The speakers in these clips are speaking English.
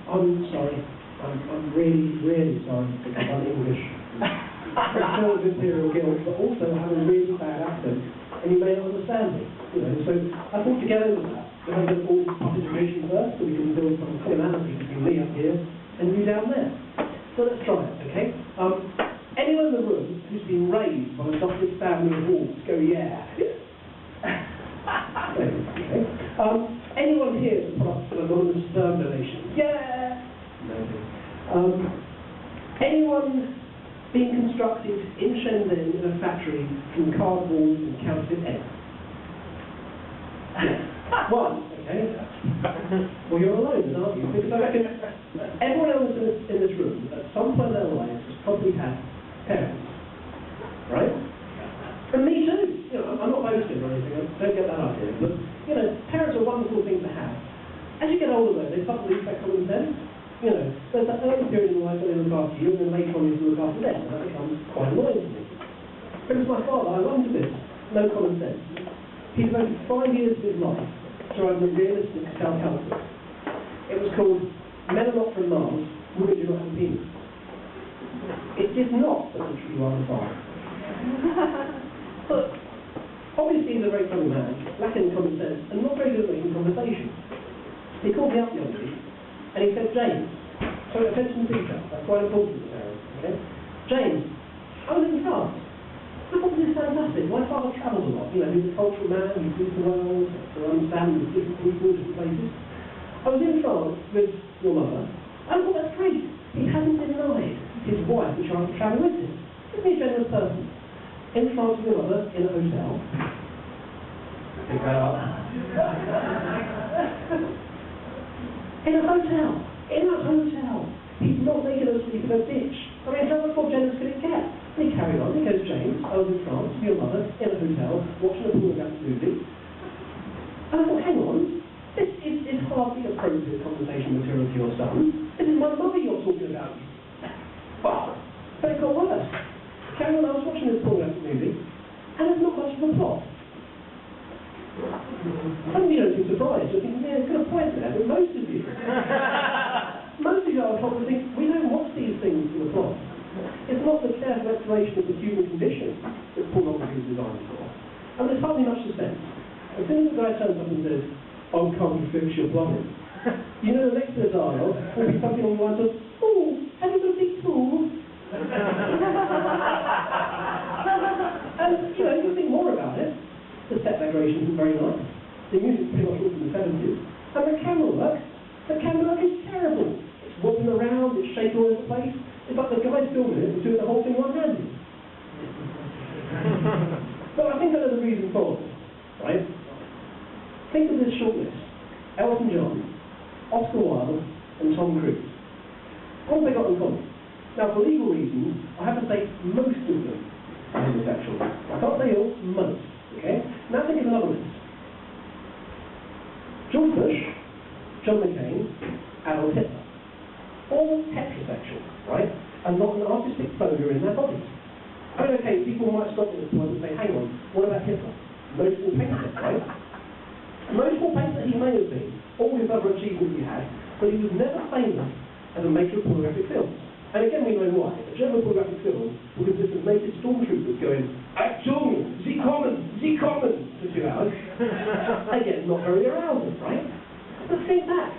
I'm sorry. I'm really, really sorry because I'm English. I feel of imperial guilt, but also I have a really bad accent, and you may not understand me. You know, so I thought to get over that, we're going to go forward to participation first, so we can build some commonality between me up here and you down there. So let's try it, okay? Anyone in the room who's been raised by a adopted family of wolves, go yeah. Okay. Anyone here that's product of anonymous sperm donation? Yeah! No. Anyone being constructed in Shenzhen in a factory from cardboard and counterfeit eggs? One, okay? Well, you're alone, then, aren't you? Because I reckon everyone else in this room, at some point in their lives, has probably had parents, right? And me too. You know, I'm not boasting or anything. Don't get that idea. But you know, parents are a wonderful thing to have. As you get older, though, they start to lose that common sense. You know, there's that early period in life where they look after you, and then later on you look after them, and that becomes quite annoying to me. Because my father, I love him to bits, no common sense. He devoted 5 years of his life to writing a realistic self-help book. It was called Men Are Not From Mars, Women Do Not Have Penis. It did not essentially you are the father. But obviously he's a very funny man, lacking in common sense, and not very good at making conversation. He called me up the other week, and he said, James, so attention to detail, that's quite important to parents, okay? James, I was in France. I thought this is fantastic. My father travelled a lot. You know, he's a cultural man, he sees the world, to understand different people, different places. I was in France with your mother, and I thought that's great. He hasn't denied his wife, which I to travel with him. He's a generous person. In France with your mother, in a hotel. Pick that up. In a hotel. In a hotel. He's not making us sleep in a ditch. I mean, how much more generous could it get? And he carried on. He goes, James, I was in France with your mother, in a hotel, watching a pornographic movie. And I thought, hang on. This is hardly appropriate conversation material to your son. This is my mother you're talking about. Well, but it got worse. Carry on, I was watching this pornographic movie, and there's not much of a plot. Some of you don't seem surprised. You're thinking, yeah, it's got a point there, but most of you are probably think, we don't watch these things for the plot. It's not the careful exploration of the human condition that pornography is designed for. And there's hardly much suspense. As soon as the guy turns up and says, I'll come and fix your plumbing, you know the next bit of dialogue will be something along the lines of, oh, have you got a big pool? And, you know, you think more about it. The set decoration isn't very nice. The music's pretty much all from the 70s. And the camera work is terrible. It's wobbling around, it's shaking all over the place. It's like the guy filming it was doing the whole thing one-handed. But I think I know the reason for it, right? Think of this shortlist. Elton John, Oscar Wilde, and Tom Cruise. What have they got in common? Now, for legal reasons, I have to say most of them are homosexual. I can't say all, most. Okay? Now think of another list. George Bush, John McCain, Adolf Hitler. All heterosexual, right? And not an artistic folder in their bodies. I mean, okay, people might stop at this point and say, hang on, what about Hitler? Notable painter, right? Notable painter he may have been, all his other achievements he had, but he was never famous as a maker of pornographic films. And again, we know why. A German pornographic film will consist of naked stormtroopers going, Achtung, Sie kommen, for 2 hours. Again, not very arousing, right? But think back.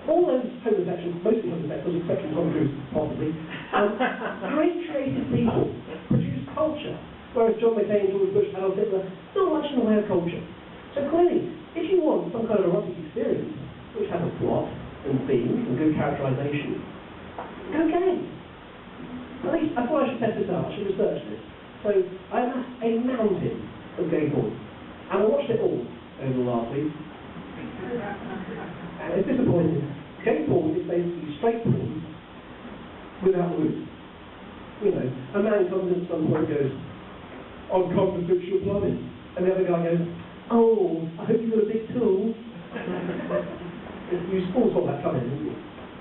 All those homosexuals, mostly homosexuals, except for Tom Cruise, possibly, great creative people produce culture, whereas John McCain, George Bush, Adolf Hitler, not much in the way of culture. So clearly, if you want some kind of erotic experience, which has a plot and themes and good characterization, okay. At least I thought I should test this out. I should research this. So I amassed a mountain of gay porn, and I watched it all over the last week. And it's disappointing. Gay porn is basically straight porn without the roof. You know, a man comes in at some point and goes, I'll come to fix your plumbing. And the other guy goes, oh, I hope you've got a big tool. You all saw that coming, didn't you?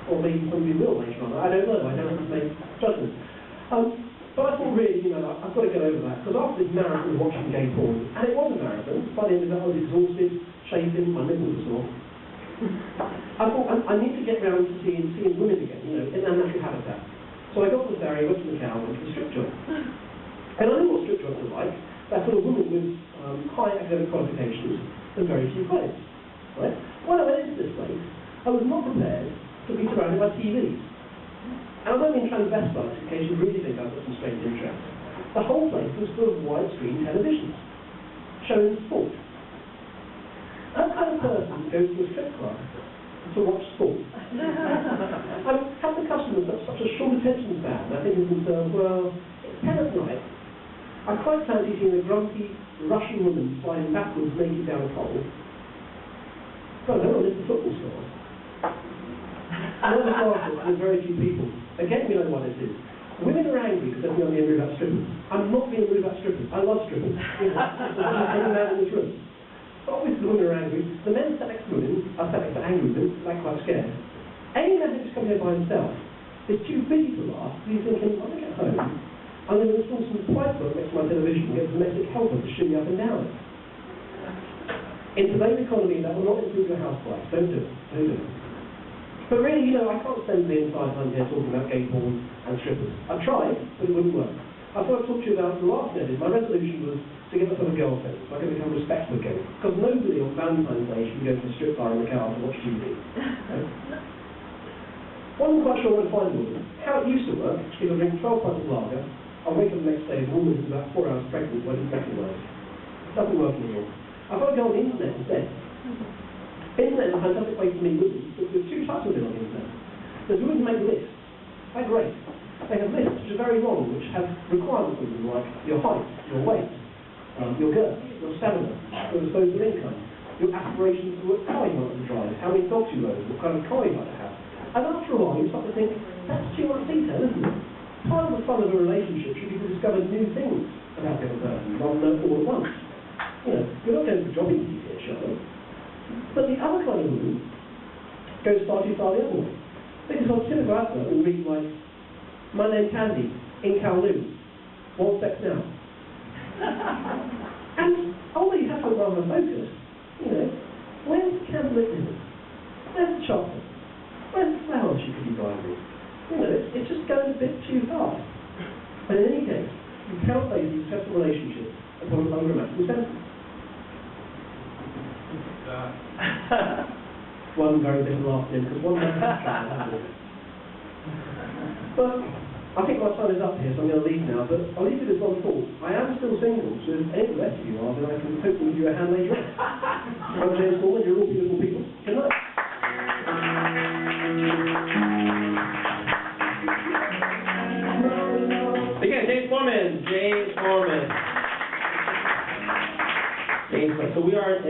Or maybe somebody will later on. I don't know. I don't have to make judgments. But I thought, really, you know, I've got to get over that. Because after this marathon of watching gay porn, and it was a marathon, by the end of it I was exhausted, shaking, my nipples were sore. I thought, I need to get round to seeing women again, you know, in their natural habitat. So I got to the ferry, went to the cow, went to the strip joint. And I knew what strip joints were like. That sort of woman with high academic qualifications and very few clothes. Right? When I went into this place, I was not prepared to be surrounded by TVs. And I don't mean transvestites, in case you really think I've got some strange interest. The whole place was full of widescreen televisions, showing sport. That kind of person goes to a strip club to watch sport. Have the customers got such a short attention span? I think to themselves, well, it's 10 at night. I quite fancy seeing a grumpy Russian woman sliding backwards naked down a pole. Well, no one is the football score. And on the market, there's very few people. Again, we know what this is. Women are angry because they're being rude about strippers. I'm not being rude about strippers. I love strippers. Any man in this room. But obviously the women are angry. The men sat next to women are sat next to angry women. They're quite scared. Any man who just comes here by himself is too busy to laugh. He's thinking, when I get home, I'm going to install some pipe work next to my television and get a domestic helper to shimmy up and down. In today's economy, that will not improve your house price. Don't do it. Don't do it. But really, you know, I can't spend the entire time here talking about gay porn and strippers. I've tried, but it wouldn't work. I thought I'd talk to you about the last edit. My resolution was to get myself a girlfriend, so I can become respectful again. Because nobody on Valentine's Day should go to a strip bar in the car to watch TV. Okay? Wasn't quite sure where to find a woman. How it used to work is I drink 12 pints of lager, I'll wake up the next day, a woman who's about 4 hours pregnant, who I didn't recognise. It doesn't work anymore. I've got to go on the internet instead. Internet is a fantastic way to meet women, but there's two types of women on the internet. There's women who make lists. They're great. They have lists which are very long, which have requirements of them, like your height, your weight, your girth, your stamina, your disposable income, your aspirations for what car you want to drive, how many dogs you own, what kind of car you like to have. And after a while, you start to think, that's too much detail, isn't it? Part of the fun of a relationship should be to discover new things about the other person, rather than all at once. You know, you're not going for jobbing to here, Charlotte. But the other kind of woman goes far too far the other way. Because on typical advert will read like, my name's Candy, in Kowloon, want sex now. And although you have to rather focus, you know, where's the candlelit dinner? Where's the chocolate? Where's the flowers you could be buying me? You know, it's just going a bit too fast. But in any case, you cannot base a successful relationship upon an ungrammatical sentence. One very bit laughed in, because one man has tried, But I think my time is up here, so I'm going to leave now. But I'll leave you with one thought. I am still single, so if any of the rest of you are, then I can hopefully give you a hand later on. I'm James Foreman, you're all beautiful people. Good night. Again, James Foreman. So we are in